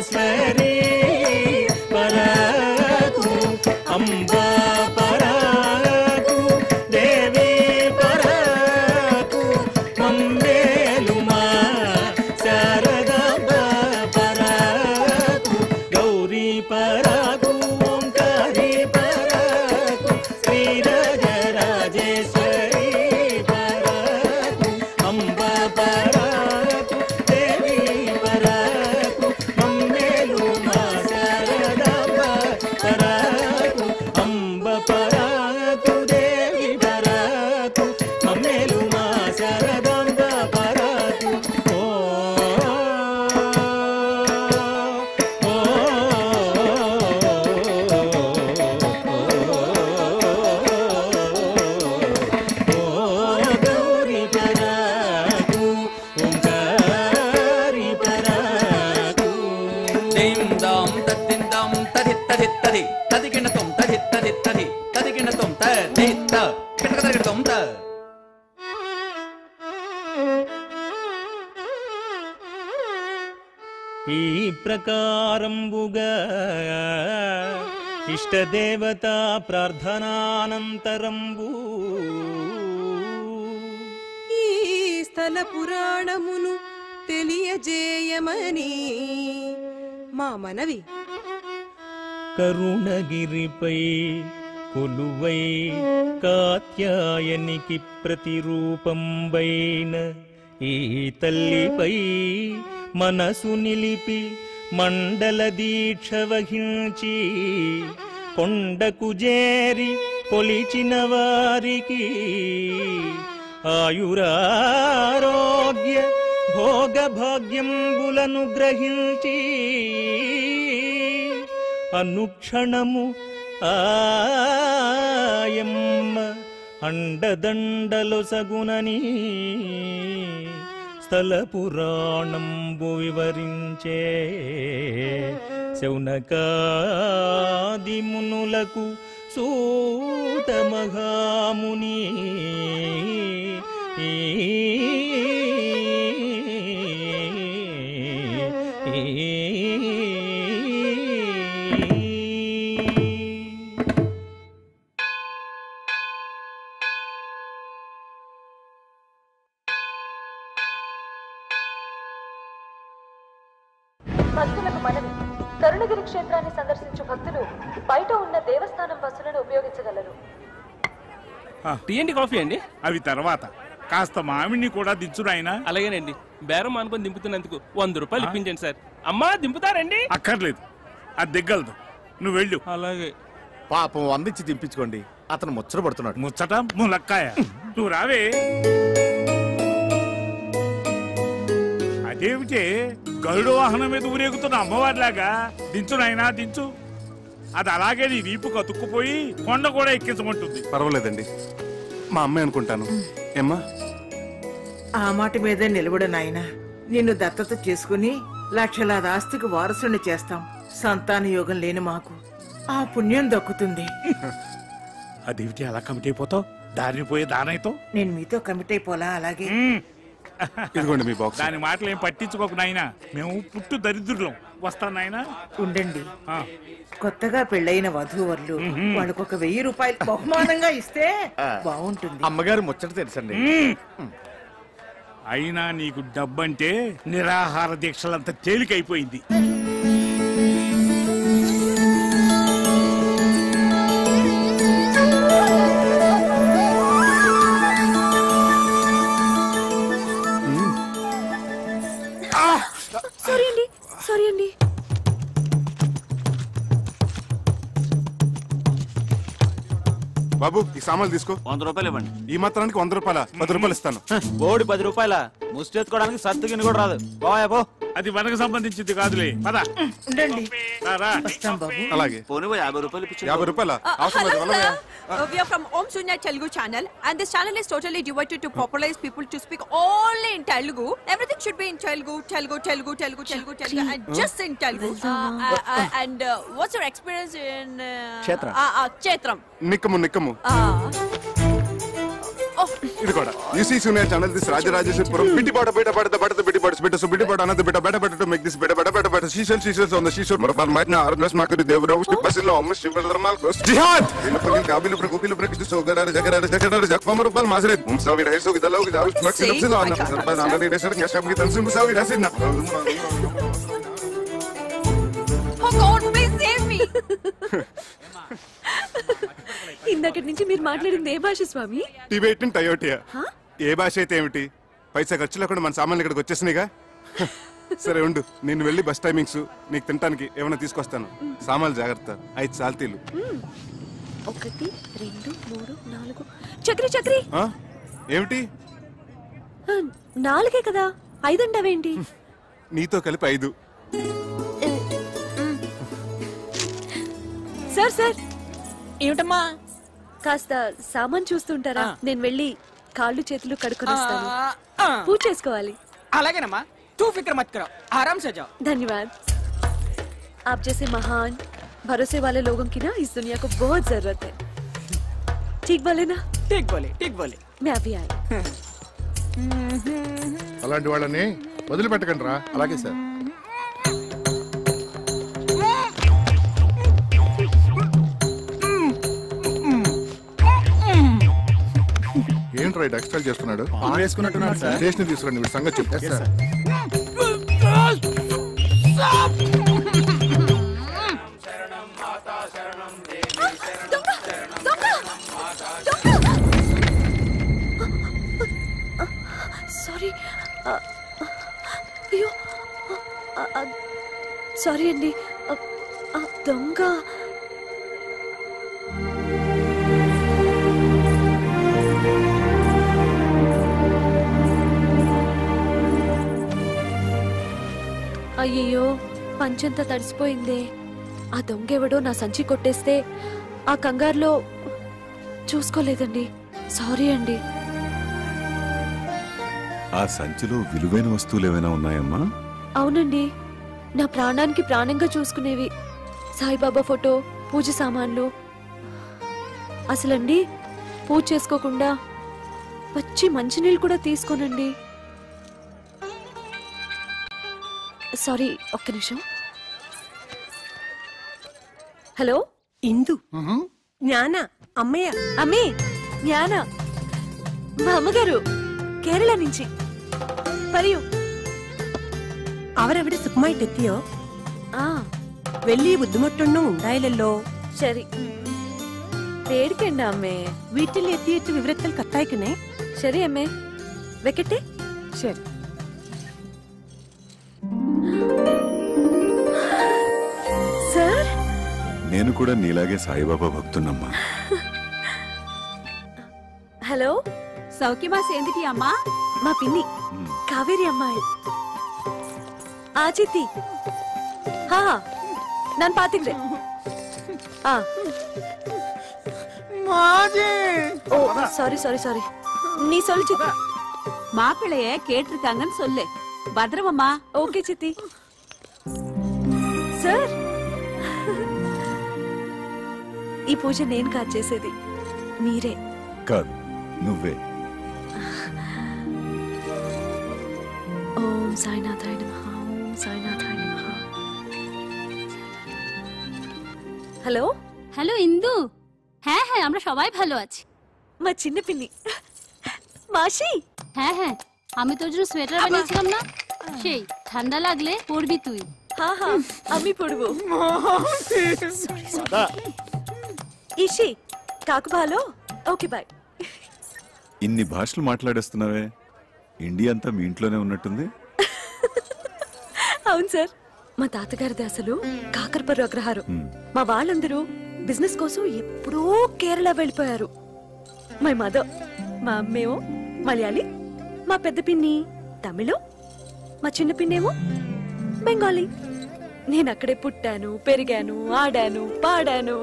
రాజేశ్వరి పరకు అంబ పరకు దేవి పరకు మమ్మేలు మా శారదాంబ పరకు గౌరీ పరకు ఓంకారి పరకు శ్రీరాజరాజేశ్వరి పరకు అంబ పరకు దేవి పరకు మమ్మేలు మా శారదాంబ పరకు అంబ పరకు దేవి పరకు మమ్మేలు మా శారదాంబ పరకు ఓ గౌరీ పరకు ఓంకారి పరకు దిం దం తద్దిందం తదిత్తదిత్తది తదిగిణతం తదిత్తదిత్తది తదిగిణతం తదిత్త కిటకదగిణతం త ఈ ప్రకారంబుగా ఇష్టదేవతా ప్రార్థనానంతరంబు ఈ స్థల పురాణమును తెలియజేయమని మా మనవి. కరుణగిరిపై కొలువై కాత్యాయనికి ప్రతిరూపంబైన ఈ తల్లిపై మనసు నిలిపి మండల దీక్ష వహించి కొండకు చేరి కొలిచిన వారికి ఆయురారోగ్య భోగభాగ్యంబులను గ్రహించి అనుక్షణము ఆయమ్మ అండదండలు సగునని స్థల పురాణంబు వివరించే శౌనకాది మునులకు సూత మహాముని భక్తులకు మనవి. కరుణగిరి క్షేత్రాన్ని సందర్శించు భక్తులు బయట ఉన్న దేవస్థానం బస్సులను ఉపయోగించగలరు. టీ అండి కాఫీ అండి అవి తర్వాత కాస్త మామిడిని కూడా దించు నాయనా. అలాగేనండి. బేరం అనుకుని దింపుతున్నందుకు 100 రూపాయలు ఇప్పించండి సార్. అమ్మా దింపుతారండి? అక్కర్లేదు, అది దిగ్గలదు, నువ్వు వెళ్ళు. అలాగే. పాపం అందించి దింపించుకోండి, అతను ముచ్చట పడుతున్నాడు. ముచ్చట ములక్కాయ, నువ్వు రావే. అదేమిటే గరుడు వాహనం మీద ఊరేగుతున్న అమ్మవారిలాగా దించు నాయనా, దించు. అది అలాగే నీ వీపు కతుక్కుపోయి కొండ కూడా ఎక్కించమంటుంది. పర్వాలేదండి, మా అమ్మాయి అనుకుంటాను. ఏమ్మా, ఆ మాట మీదే నిలబడు నాయనా. నిన్ను దత్తత చేసుకుని లక్షలాది ఆస్తికి వారసుని చేస్తాం. సంతాన యోగం లేని మాకు ఆ పుణ్యం దక్కుతుంది. అదేమిటి అలా కమిట్ అయిపోతావు? దారిని పోయే దానైతో నేను మీతో కమిట్ అయిపోలా. అలాగే ఇదిగోండి మీ బాక్స్. దాని మాటలు ఏం పట్టించుకోకు నాయనా, మేము పుట్టు దరిద్రులం. వస్తాను నాయనా. ఉండండి, కొత్తగా పెళ్ళైన వధూవరులు వాళ్ళకొక 1000 రూపాయలు బహుమానంగా ఇస్తే బాగుంటుంది. అమ్మగారు ముచ్చట తెలుసండి. అయినా నీకు డబ్బంటే నిరాహార దీక్షలంతా తేలికైపోయింది. సారీ అండి. బాబు, ఈ సామాన్లు తీసుకో. 100 రూపాయలు ఇవ్వండి. ఈ మాత్రానికి 100 రూపాయల? 10 రూపాయలు ఇస్తాను. బోడి 10 రూపాయల ముష్టెత్తుకోవడానికి సత్తుకిని కూడా రాదు. పోయాపో. అది మనకు సంబంధించింది కాదులే, పద. ఉండండి, వస్తాం బాబు. అలాగే. పోనీ 50 రూపాయలు ఇప్పించు. 50 రూపాయల? We are from Om Sunya Telugu channel, and this channel is totally devoted to popularize people to speak only in Telugu. Everything should be in Telugu, and just in Telugu. And what's your experience in Kshetram? నిక్కము. ఇది కూడా యూసీ సూనియర్ channel this Rajarajeswarapuram బిటిపాట బయట పడత పడత బిటిపాట బిట సో బిటిపాట అన్నది బిట బెట బెట టు మేక్ దిస్ బెట బెట బెట బెట సీసల్ ఆన్ ద సీసల్ మరపర్ మైట్న ఆర్గస్ మాకరి దేవరావు పసిలో అమ్మ శివధర్మాల్ కోస్ జిహాద్ ఇనపని కాబిలు ప్రకోపిలు ప్రకితు సోగడార జగడార జక్వమరు పల్ మాజరే ముసావి రైసో గిదలో గిదావు స్మక్సిలో అన్న సర్పద అందరి దేశర్ యశం గిదన్ ముసావి రసిన Oh God, please save me. ఇందాకటి నుంచి మీరు మాట్లాడింది ఏ భాష స్వామి? టిబెటన్ టయోటియా. ఏ భాష అయితే ఏమిటి, పైసా ఖర్చు లేకుండా మన సామాన్లు ఇక్కడికి వచ్చేసినాయిగా. సరే ఉండు, నేను వెళ్ళి బస్ టైమింగ్స్ నీకు తినడానికి ఏమైనా తీసుకొస్తాను. సామాన్లు జాగ్రత్త. 5 సాల్తీలు. 1 2 3 4 చక్రి చక్రి. ఏమిటి 4 కదా, 5 అంటావేంటి? నీతో కలిపి 5. Sir sir. ఏమిటమ్మా? కాస్త సామాన్ చూస్తుంటారా? నేను వెళ్ళి కాళ్ళు చేతులు కడుక్కొని వస్తాను. పూజ చేసుకోవాలి. అలాగేనమ్మా, తూ ఫిక్ర్ మత్ కరో, ఆరామ్ సే జాओ. धन्यवाद. आप जैसे महान भरोसे वाले लोगों की ना इस दुनिया को बहुत जरूरत है. ठीक बोले ना? ठीक बोले, ठीक बोले. मैं अभी आई. అలాంటి వాళ్ళని వదిలిపెట్టకండి రా. అలాగే సార్. ఏంట్రా ఎక్స్ట్రా చేస్తున్నాడు? వేసుకున్నట్టున్నాడు సార్. స్టేషన్ తీసుకురండి, వీడి సంగతి చెప్పు. Sir sorry. అయ్యో సారీ అండి. దొంగ అయ్యయ్యో, పంచంతా తడిసిపోయిందే. ఆ దొంగెవడో నా సంచి కొట్టేస్తే ఆ కంగారులో చూసుకోలేదండి. సారీ అండి. ఆ సంచిలో విలువైన వస్తువులు ఏమైనా ఉన్నాయమ్మా? అవునండి, నా ప్రాణానికి ప్రాణంగా చూసుకునేవి. సాయిబాబా ఫోటో, పూజ సామాన్లు. అసలండి పూజ చేసుకోకుండా వచ్చి మంచినీళ్ళు కూడా తీసుకోనండి. సారీ, ఒక్క నిమిషం. హలో, ఇందు జ్ఞాన అమ్మయ్య. అమ్మే జ్ఞాన, మా అమ్మగారు കേരള నుంచి. പറയൂ. അവരവിടെ സുഖമായിട്ടെത്തിയോ? വലിയ ബുദ്ധിമുട്ടൊന്നും ഉണ്ടായില്ലല്ലോ? ശരി, പേടിക്കണ്ട അമ്മേ. വീട്ടിലെത്തിയിട്ട് വിവരത്തിൽ കത്തയക്കണേ. ശരി അമ്മേ, വെക്കട്ടെ. ശരി. సార్, నేను కూడా నీలాగే సాయిబాబా భక్తున్నమ్మా. హలో, సౌఖ్యమా సేందిటి అమ్మా? మా పిన్ని కావేరి అమ్మాయి. ఆ చిత్తి, హా ನಾನು ಪಾತಿದ್ದೆ. ஓ சாரி சாரி சாரி. நீ சொல்லு சித்தி. மாப்பிள்ளைய கேட்டிருக்காங்கன்னு சொல்லு. பத்திரமம்மா. ஓகே சித்தி. సార్, ఈ పూజ నేను కాదు చేసేది, మీరే. కాదు, నువ్వే. ఓం సాయినాథాయ నమః. ఓం సాయినాథాయ నమః. হ্যালো হ্যালো ইন্দু। হ্যাঁ হ্যাঁ, আমরা সবাই ভালো আছি। মা চিন্ন পিন্নি মাসি। হ্যাঁ হ্যাঁ, আমি তোর জন্য সোয়েটার বানিয়েছিলাম না, সেই ঠান্ডা লাগলে পরবি তুই। হ্যাঁ হ্যাঁ, আমি পরবো। ఇషి కాకు భాలో. Okay bye. ఇన్ని భాషలు మాట్లాడేస్తున్నావే, ఇండియా అంతా మీ ఇంట్లోనే ఉన్నట్టుంది. అవును సార్, మా తాతగారి అసలు కాకరపర్రు అగ్రహారం. మా వాళ్ళందరూ బిజినెస్ కోసం ఎప్పుడో కేరళ వెళ్ళిపోయారు. మా మదర్, మా అమ్మేమో మలయాళీ, మా పెద్ద పిన్ని తమిళం, మా చిన్న పిన్నేమో బెంగాలీ. నేను అక్కడే పుట్టాను, పెరిగాను, ఆడాను, పాడాను.